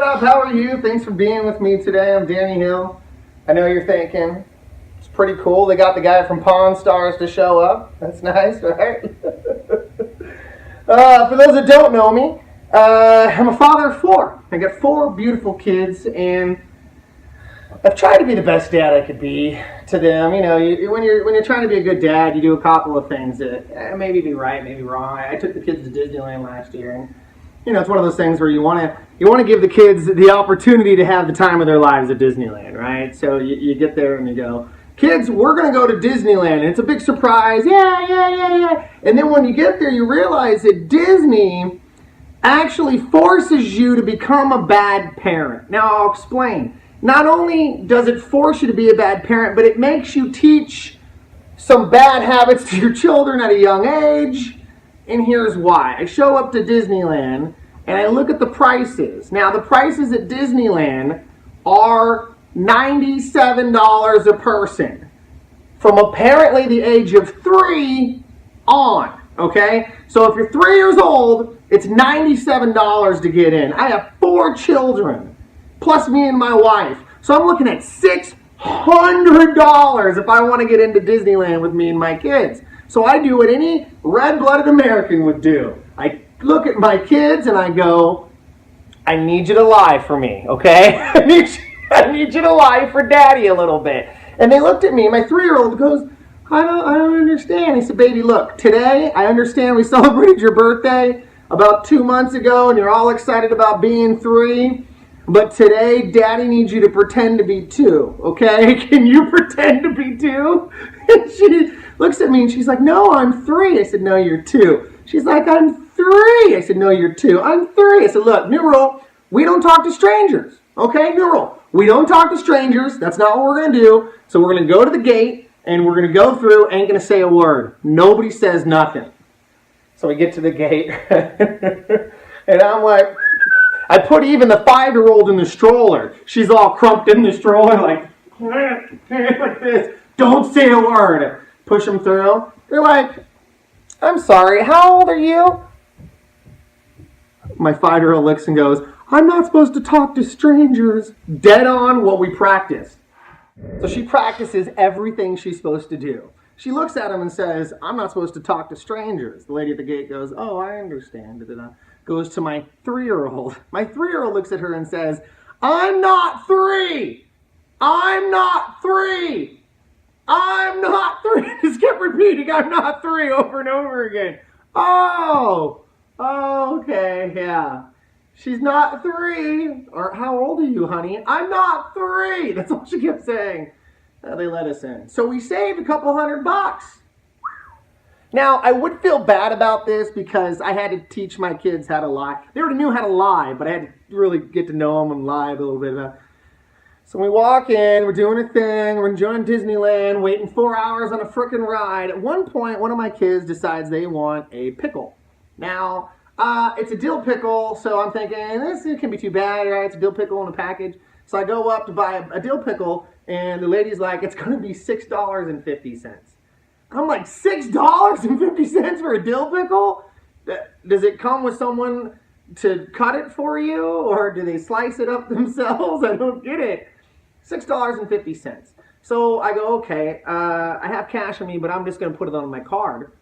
up? How are you? Thanks for being with me today. I'm Danny Hill. I know you're thinking, it's pretty cool. They got the guy from Pawn Stars to show up. That's nice, right? For those that don't know me, I'm a father of four. I got four beautiful kids, and I've tried to be the best dad I could be to them. You know, when you're trying to be a good dad, you do a couple of things that maybe be right, maybe wrong. I took the kids to Disneyland last year, and you know, it's one of those things where you want to give the kids the opportunity to have the time of their lives at Disneyland, right? So you get there and you go, kids, we're going to go to Disneyland. And it's a big surprise. Yeah. And then when you get there, you realize that Disney actually forces you to become a bad parent. Now, I'll explain. Not only does it force you to be a bad parent, but it makes you teach some bad habits to your children at a young age. And here's why. I show up to Disneyland and I look at the prices. Now, the prices at Disneyland are $97 a person from apparently the age of 3 on, okay? So if you're 3 years old, it's $97 to get in. I have 4 children, plus me and my wife. So I'm looking at $600 if I want to get into Disneyland with me and my kids. So I do what any red-blooded American would do. I look at my kids and I go, I need you to lie for me, okay? I need you to lie for Daddy a little bit. And they looked at me. My 3-year-old goes, I don't understand. He said, baby, look, today I understand we celebrated your birthday about 2 months ago and you're all excited about being 3. But today, Daddy needs you to pretend to be 2, okay? Can you pretend to be 2? And she looks at me and she's like, no, I'm 3. I said, no, you're 2. She's like, I'm 3. I said, no, you're 2. I'm 3. I said, look, new rule, we don't talk to strangers, okay? New rule, we don't talk to strangers. That's not what we're going to do. So we're going to go to the gate and we're going to go through, ain't going to say a word. Nobody says nothing. So we get to the gate and I'm like, I put even the 5-year-old in the stroller. She's all crumped in the stroller like this. Don't say a word. Push them through. They're like, I'm sorry, how old are you? My 5-year-old looks and goes, I'm not supposed to talk to strangers. Dead on what we practiced. So she practices everything she's supposed to do. She looks at him and says, I'm not supposed to talk to strangers. The lady at the gate goes, oh, I understand. Goes to my 3-year-old. My 3-year-old looks at her and says, I'm not 3. I'm not 3. I'm not 3. Just kept repeating, I'm not 3 over and over again. Oh, okay, yeah. She's not 3. Or how old are you, honey? I'm not 3. That's all she kept saying. They let us in. So we saved a couple $100. Now, I would feel bad about this because I had to teach my kids how to lie. They already knew how to lie, but I had to really get to know them and lie a little bit about it. So we walk in, we're doing a thing, we're enjoying Disneyland, waiting 4 hours on a frickin' ride. At one point, one of my kids decides they want a pickle. Now, it's a dill pickle, so I'm thinking, it can't be too bad, right? It's a dill pickle in a package. So I go up to buy a dill pickle, and the lady's like, it's going to be $6.50. I'm like, $6.50 for a dill pickle? Does it come with someone to cut it for you, or do they slice it up themselves? I don't get it. $6.50. So I go, okay, I have cash on me, but I'm just going to put it on my card.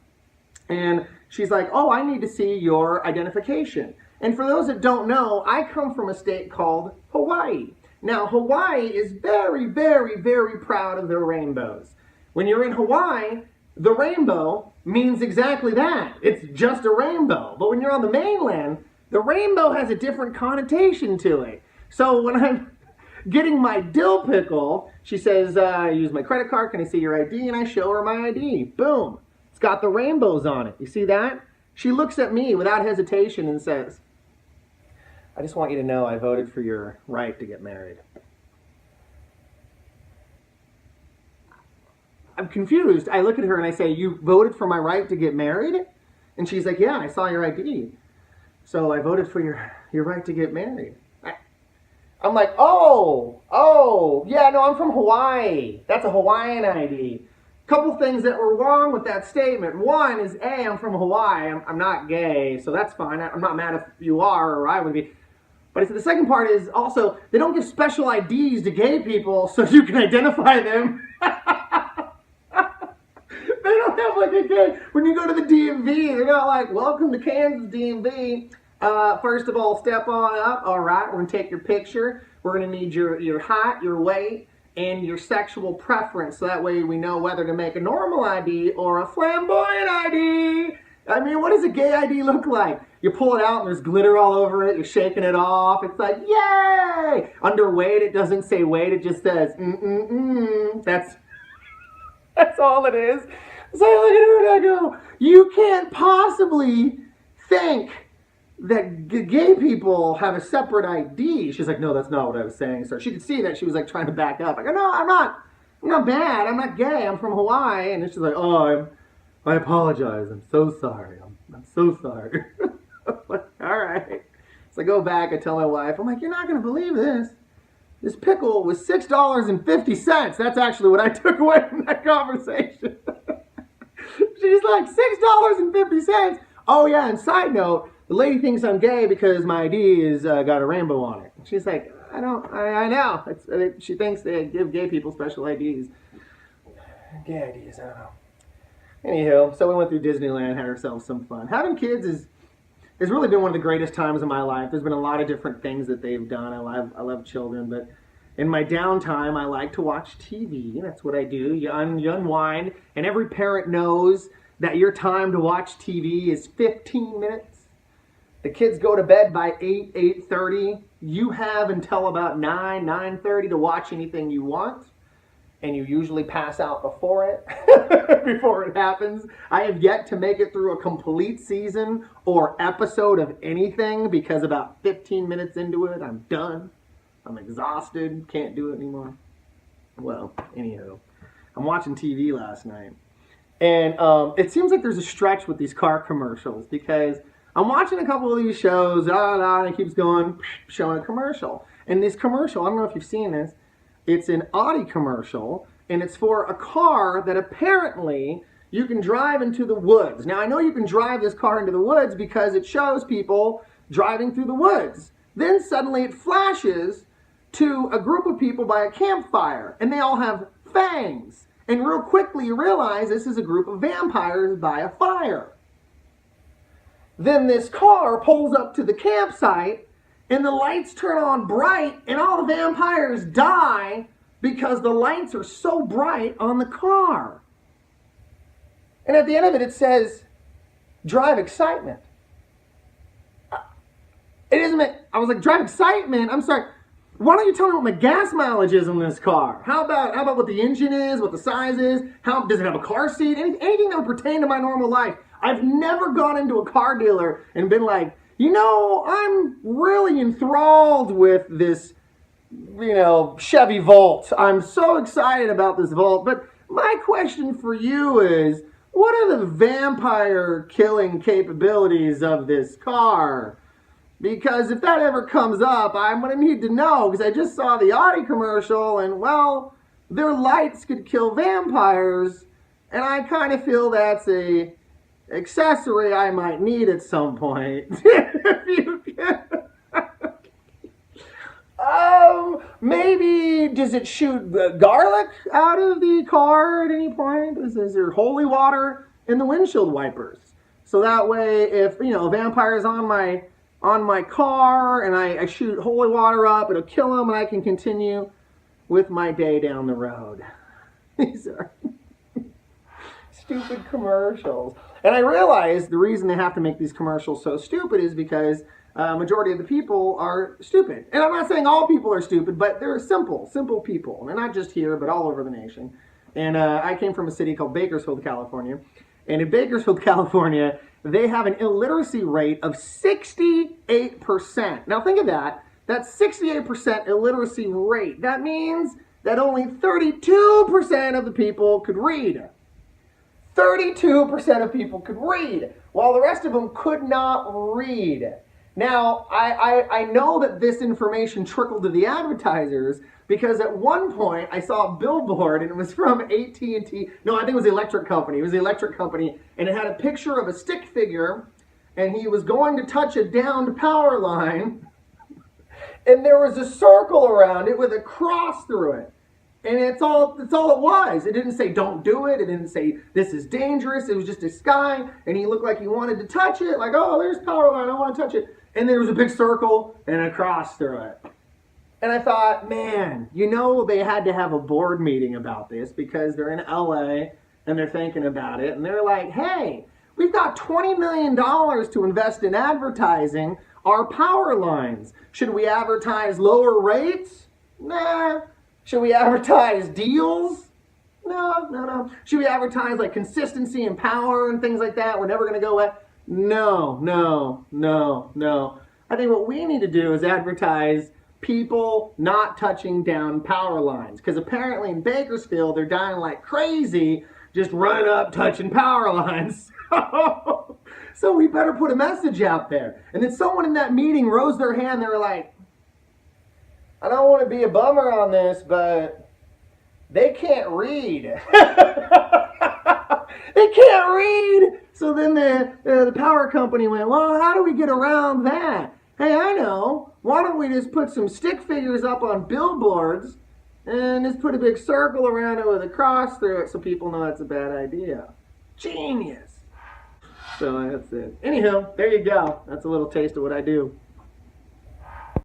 And she's like, oh, I need to see your identification. And for those that don't know, I come from a state called Hawaii. Now, Hawaii is very, very, very proud of their rainbows. When you're in Hawaii, the rainbow means exactly that. It's just a rainbow. But when you're on the mainland, the rainbow has a different connotation to it. So when I'm getting my dill pickle, she says, I use my credit card, can I see your ID? And I show her my ID. Boom. It's got the rainbows on it. You see that? She looks at me without hesitation and says, I just want you to know I voted for your right to get married. I'm confused. I look at her and I say, you voted for my right to get married? And she's like, yeah, I saw your ID. So I voted for your right to get married. I'm like, yeah, no, I'm from Hawaii. That's a Hawaiian ID. Couple things that were wrong with that statement. One is, A, I'm from Hawaii. I'm not gay, so that's fine. I'm not mad if you are or I would be. But the second part is also, they don't give special IDs to gay people so you can identify them. They don't have like a gay, when you go to the DMV, they're not like, welcome to Kansas DMV. First of all, step on up. All right, we're going to take your picture. We're going to need your height, your weight, and your sexual preference. So that way we know whether to make a normal ID or a flamboyant ID. I mean, what does a gay ID look like? You pull it out and there's glitter all over it. You're shaking it off. It's like, yay! Under weight, it doesn't say weight. It just says, That's all it is. So I look at her and I go, you can't possibly think that gay people have a separate ID. She's like, no, that's not what I was saying. So she could see that she was like trying to back up. I go, no, I'm not bad. I'm not gay. I'm from Hawaii. And then she's like, oh, I apologize. I'm so sorry. I'm so sorry. Like, all right. So I go back. I tell my wife, I'm like, you're not going to believe this. This pickle was $6.50. That's actually what I took away from that conversation. She's like, $6.50? Oh, yeah, and side note, the lady thinks I'm gay because my ID is got a rainbow on it. She's like, I know. She thinks they give gay people special IDs. Gay IDs, I don't know. Anywho, so we went through Disneyland, had ourselves some fun. Having kids has really been one of the greatest times of my life. There's been a lot of different things that they've done. I love children, but in my downtime, I like to watch TV. That's what I do. You unwind, and every parent knows that your time to watch TV is 15 minutes. The kids go to bed by 8:30. You have until about 9:30 to watch anything you want. And you usually pass out before it happens. I have yet to make it through a complete season or episode of anything because about 15 minutes into it, I'm done. I'm exhausted, can't do it anymore. Well, anyhow, I'm watching TV last night. And it seems like there's a stretch with these car commercials because I'm watching a couple of these shows, and it keeps going, showing a commercial. And this commercial, I don't know if you've seen this, it's an Audi commercial, and it's for a car that apparently you can drive into the woods. Now, I know you can drive this car into the woods because it shows people driving through the woods. Then suddenly it flashes to a group of people by a campfire, and they all have fangs. And real quickly you realize this is a group of vampires by a fire. Then this car pulls up to the campsite, and the lights turn on bright, and all the vampires die because the lights are so bright on the car. And at the end of it, it says, drive excitement. It isn't, I was like, drive excitement? I'm sorry. Why don't you tell me what my gas mileage is on this car? How about what the engine is, what the size is? Does it have a car seat? Anything that would pertain to my normal life. I've never gone into a car dealer and been like, you know, I'm really enthralled with this, Chevy Volt. I'm so excited about this Volt. But my question for you is, what are the vampire killing capabilities of this car? Because if that ever comes up, I'm going to need to know, because I just saw the Audi commercial, and, well, their lights could kill vampires, and I kind of feel that's a accessory I might need at some point. If you can. Maybe, does it shoot garlic out of the car at any point? Is there holy water in the windshield wipers? So that way, if, a vampire is on my car and I shoot holy water up, it'll kill him and I can continue with my day down the road. These are stupid commercials. And I realize the reason they have to make these commercials so stupid is because majority of the people are stupid. And I'm not saying all people are stupid, but they're simple people. And not just here, but all over the nation. And I came from a city called Bakersfield, California. And in Bakersfield, California, they have an illiteracy rate of 68%. Now think of that. That's 68% illiteracy rate. That means that only 32% of the people could read. 32% of people could read, while the rest of them could not read. Now, I know that this information trickled to the advertisers because at one point I saw a billboard and it was from AT&T. No, I think it was the electric company. It was the electric company, and it had a picture of a stick figure, and he was going to touch a downed power line, And there was a circle around it with a cross through it. And it's all it was. It didn't say don't do it. It didn't say this is dangerous. It was just this guy, and he looked like he wanted to touch it. Like, oh, there's power line. I want to touch it. And there was a big circle and a cross through it. And I thought, man, they had to have a board meeting about this because they're in LA and they're thinking about it. And they're like, hey, we've got $20 million to invest in advertising our power lines. Should we advertise lower rates? Nah. Should we advertise deals? No. Should we advertise like consistency and power and things like that? We're never going to go away. No. I think what we need to do is advertise people not touching down power lines. Because apparently in Bakersfield, they're dying like crazy, just running up, touching power lines. So we better put a message out there. And then someone in that meeting rose their hand. They were like, I don't want to be a bummer on this, but they can't read. They can't read. So then the power company went, well, how do we get around that? Hey, I know. Why don't we just put some stick figures up on billboards and just put a big circle around it with a cross through it so people know it's a bad idea. Genius. So that's it. Anyhow, there you go. That's a little taste of what I do.